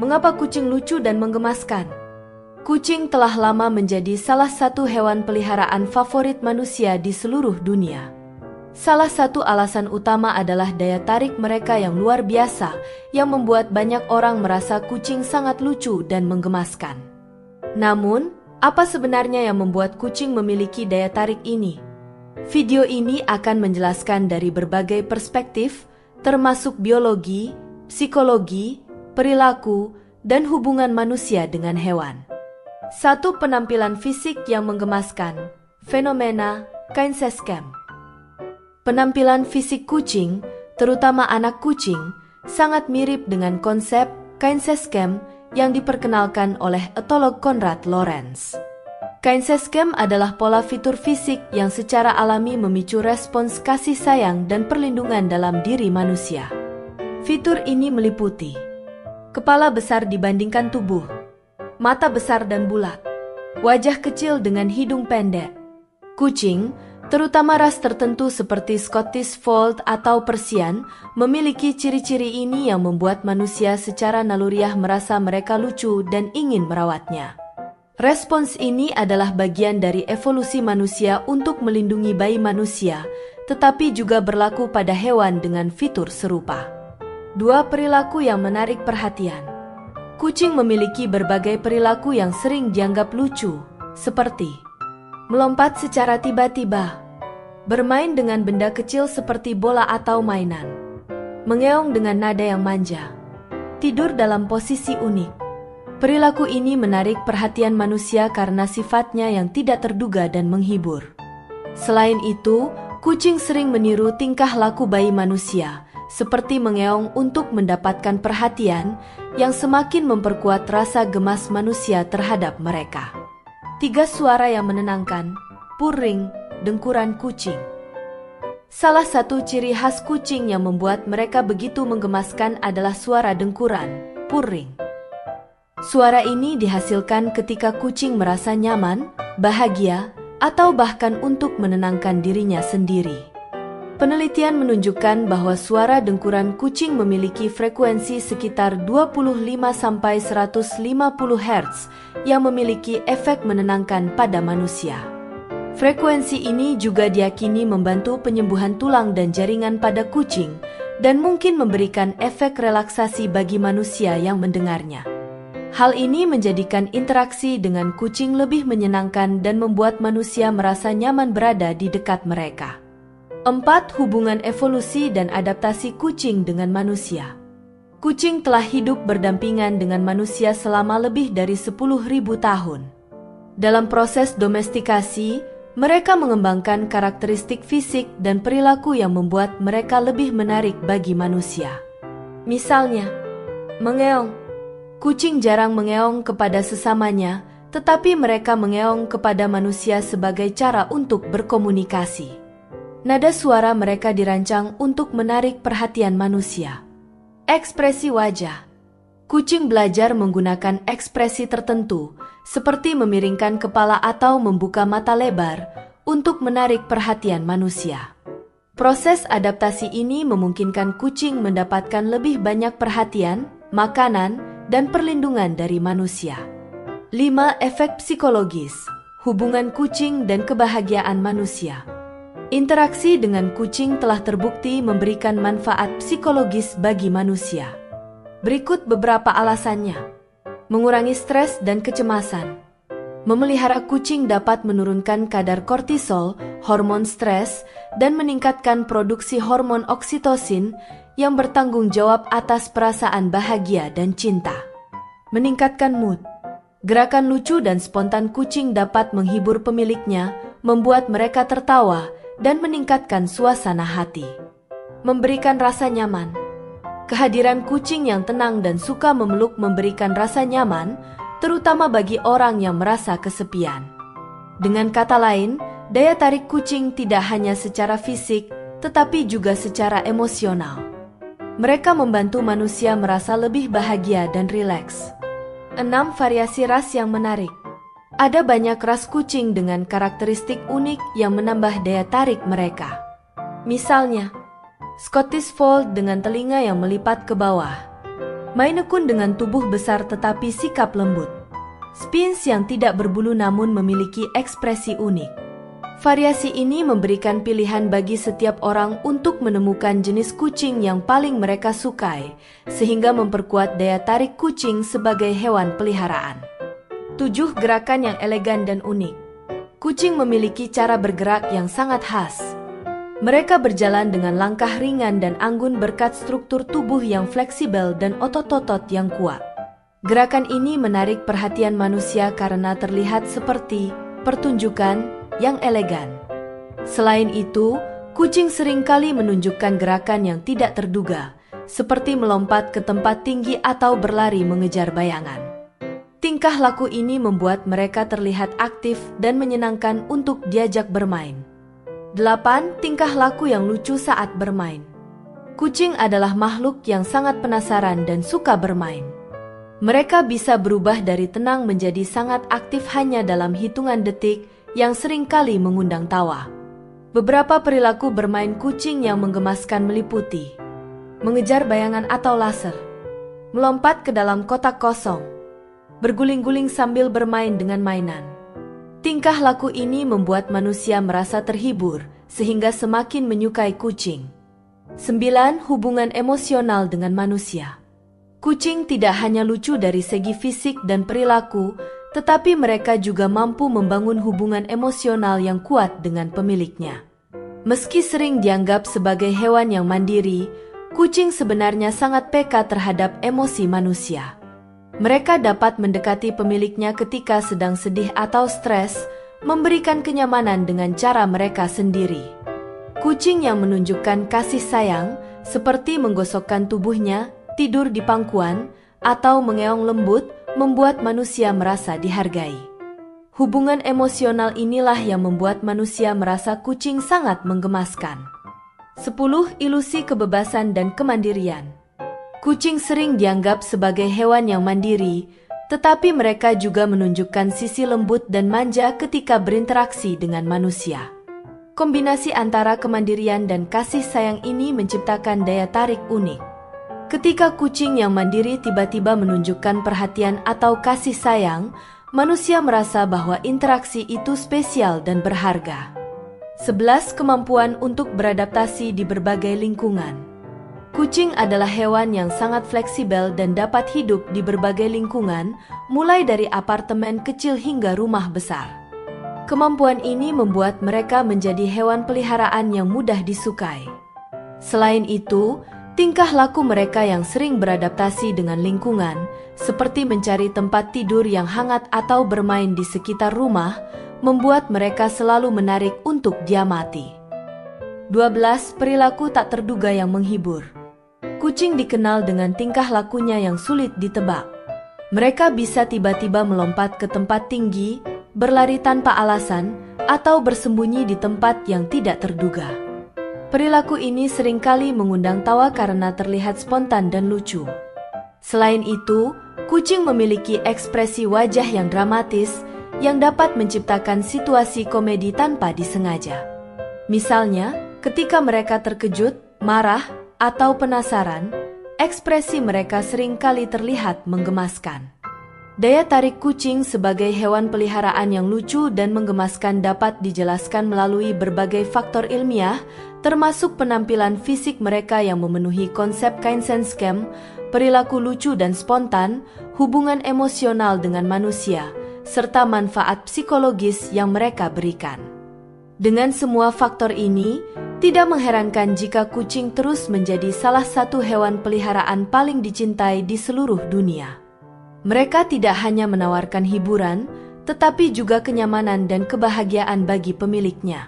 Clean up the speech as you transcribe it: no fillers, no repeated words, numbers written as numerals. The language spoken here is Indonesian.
Mengapa kucing lucu dan menggemaskan? Kucing telah lama menjadi salah satu hewan peliharaan favorit manusia di seluruh dunia. Salah satu alasan utama adalah daya tarik mereka yang luar biasa, yang membuat banyak orang merasa kucing sangat lucu dan menggemaskan. Namun, apa sebenarnya yang membuat kucing memiliki daya tarik ini? Video ini akan menjelaskan dari berbagai perspektif, termasuk biologi, psikologi, perilaku, dan hubungan manusia dengan hewan. 1. Penampilan fisik yang menggemaskan. Fenomena Kainsescam. Penampilan fisik kucing, terutama anak kucing, sangat mirip dengan konsep Kainsescam yang diperkenalkan oleh etolog Konrad Lorenz. Kainsescam adalah pola fitur fisik yang secara alami memicu respons kasih sayang dan perlindungan dalam diri manusia. Fitur ini meliputi kepala besar dibandingkan tubuh, mata besar dan bulat, wajah kecil dengan hidung pendek. Kucing, terutama ras tertentu seperti Scottish Fold atau Persian, memiliki ciri-ciri ini yang membuat manusia secara naluriah merasa mereka lucu dan ingin merawatnya. Respons ini adalah bagian dari evolusi manusia untuk melindungi bayi manusia, tetapi juga berlaku pada hewan dengan fitur serupa. 2. Perilaku yang menarik perhatian. Kucing memiliki berbagai perilaku yang sering dianggap lucu, seperti melompat secara tiba-tiba, bermain dengan benda kecil seperti bola atau mainan, mengeong dengan nada yang manja, tidur dalam posisi unik. Perilaku ini menarik perhatian manusia karena sifatnya yang tidak terduga dan menghibur. Selain itu, kucing sering meniru tingkah laku bayi manusia, seperti mengeong untuk mendapatkan perhatian yang semakin memperkuat rasa gemas manusia terhadap mereka. 3. Suara yang menenangkan. Purring, dengkuran kucing. Salah satu ciri khas kucing yang membuat mereka begitu menggemaskan adalah suara dengkuran, purring. Suara ini dihasilkan ketika kucing merasa nyaman, bahagia, atau bahkan untuk menenangkan dirinya sendiri. Penelitian menunjukkan bahwa suara dengkuran kucing memiliki frekuensi sekitar 25-150 Hz yang memiliki efek menenangkan pada manusia. Frekuensi ini juga diyakini membantu penyembuhan tulang dan jaringan pada kucing dan mungkin memberikan efek relaksasi bagi manusia yang mendengarnya. Hal ini menjadikan interaksi dengan kucing lebih menyenangkan dan membuat manusia merasa nyaman berada di dekat mereka. 4. Hubungan evolusi dan adaptasi kucing dengan manusia. Kucing telah hidup berdampingan dengan manusia selama lebih dari 10.000 tahun. Dalam proses domestikasi, mereka mengembangkan karakteristik fisik dan perilaku yang membuat mereka lebih menarik bagi manusia. Misalnya, mengeong. Kucing jarang mengeong kepada sesamanya, tetapi mereka mengeong kepada manusia sebagai cara untuk berkomunikasi. Nada suara mereka dirancang untuk menarik perhatian manusia. Ekspresi wajah. Kucing belajar menggunakan ekspresi tertentu, seperti memiringkan kepala atau membuka mata lebar, untuk menarik perhatian manusia. Proses adaptasi ini memungkinkan kucing mendapatkan lebih banyak perhatian, makanan, dan perlindungan dari manusia. 5. Efek psikologis. Hubungan kucing dan kebahagiaan manusia. Interaksi dengan kucing telah terbukti memberikan manfaat psikologis bagi manusia. Berikut beberapa alasannya. Mengurangi stres dan kecemasan. Memelihara kucing dapat menurunkan kadar kortisol, hormon stres, dan meningkatkan produksi hormon oksitosin yang bertanggung jawab atas perasaan bahagia dan cinta. Meningkatkan mood. Gerakan lucu dan spontan kucing dapat menghibur pemiliknya, membuat mereka tertawa, dan meningkatkan suasana hati. Memberikan rasa nyaman. Kehadiran kucing yang tenang dan suka memeluk memberikan rasa nyaman, terutama bagi orang yang merasa kesepian. Dengan kata lain, daya tarik kucing tidak hanya secara fisik, tetapi juga secara emosional. Mereka membantu manusia merasa lebih bahagia dan rileks. 6. Variasi ras yang menarik. Ada banyak ras kucing dengan karakteristik unik yang menambah daya tarik mereka. Misalnya, Scottish Fold dengan telinga yang melipat ke bawah, Maine Coon dengan tubuh besar tetapi sikap lembut. Sphinx yang tidak berbulu namun memiliki ekspresi unik. Variasi ini memberikan pilihan bagi setiap orang untuk menemukan jenis kucing yang paling mereka sukai, sehingga memperkuat daya tarik kucing sebagai hewan peliharaan. 7 gerakan yang elegan dan unik. Kucing memiliki cara bergerak yang sangat khas. Mereka berjalan dengan langkah ringan dan anggun berkat struktur tubuh yang fleksibel dan otot-otot yang kuat. Gerakan ini menarik perhatian manusia karena terlihat seperti pertunjukan yang elegan. Selain itu, kucing seringkali menunjukkan gerakan yang tidak terduga, seperti melompat ke tempat tinggi atau berlari mengejar bayangan. Tingkah laku ini membuat mereka terlihat aktif dan menyenangkan untuk diajak bermain. 8 tingkah laku yang lucu saat bermain. Kucing adalah makhluk yang sangat penasaran dan suka bermain. Mereka bisa berubah dari tenang menjadi sangat aktif hanya dalam hitungan detik, yang seringkali mengundang tawa. Beberapa perilaku bermain kucing yang menggemaskan meliputi mengejar bayangan atau laser, melompat ke dalam kotak kosong, berguling-guling sambil bermain dengan mainan. Tingkah laku ini membuat manusia merasa terhibur, sehingga semakin menyukai kucing. 9 hubungan emosional dengan manusia. Kucing tidak hanya lucu dari segi fisik dan perilaku, tetapi mereka juga mampu membangun hubungan emosional yang kuat dengan pemiliknya. Meski sering dianggap sebagai hewan yang mandiri, kucing sebenarnya sangat peka terhadap emosi manusia. Mereka dapat mendekati pemiliknya ketika sedang sedih atau stres, memberikan kenyamanan dengan cara mereka sendiri. Kucing yang menunjukkan kasih sayang, seperti menggosokkan tubuhnya, tidur di pangkuan, atau mengeong lembut, membuat manusia merasa dihargai. Hubungan emosional inilah yang membuat manusia merasa kucing sangat menggemaskan. 10 ilusi kebebasan dan kemandirian. Kucing sering dianggap sebagai hewan yang mandiri, tetapi mereka juga menunjukkan sisi lembut dan manja ketika berinteraksi dengan manusia. Kombinasi antara kemandirian dan kasih sayang ini menciptakan daya tarik unik. Ketika kucing yang mandiri tiba-tiba menunjukkan perhatian atau kasih sayang, manusia merasa bahwa interaksi itu spesial dan berharga. 11 kemampuan untuk beradaptasi di berbagai lingkungan. Kucing adalah hewan yang sangat fleksibel dan dapat hidup di berbagai lingkungan, mulai dari apartemen kecil hingga rumah besar. Kemampuan ini membuat mereka menjadi hewan peliharaan yang mudah disukai. Selain itu, tingkah laku mereka yang sering beradaptasi dengan lingkungan, seperti mencari tempat tidur yang hangat atau bermain di sekitar rumah, membuat mereka selalu menarik untuk diamati. 12 perilaku tak terduga yang menghibur. Kucing dikenal dengan tingkah lakunya yang sulit ditebak. Mereka bisa tiba-tiba melompat ke tempat tinggi, berlari tanpa alasan, atau bersembunyi di tempat yang tidak terduga. Perilaku ini seringkali mengundang tawa karena terlihat spontan dan lucu. Selain itu, kucing memiliki ekspresi wajah yang dramatis yang dapat menciptakan situasi komedi tanpa disengaja. Misalnya, ketika mereka terkejut, marah, atau penasaran, ekspresi mereka seringkali terlihat menggemaskan. Daya tarik kucing sebagai hewan peliharaan yang lucu dan menggemaskan dapat dijelaskan melalui berbagai faktor ilmiah, termasuk penampilan fisik mereka yang memenuhi konsep Kindsense-Scam, perilaku lucu dan spontan, hubungan emosional dengan manusia, serta manfaat psikologis yang mereka berikan. Dengan semua faktor ini, tidak mengherankan jika kucing terus menjadi salah satu hewan peliharaan paling dicintai di seluruh dunia. Mereka tidak hanya menawarkan hiburan, tetapi juga kenyamanan dan kebahagiaan bagi pemiliknya.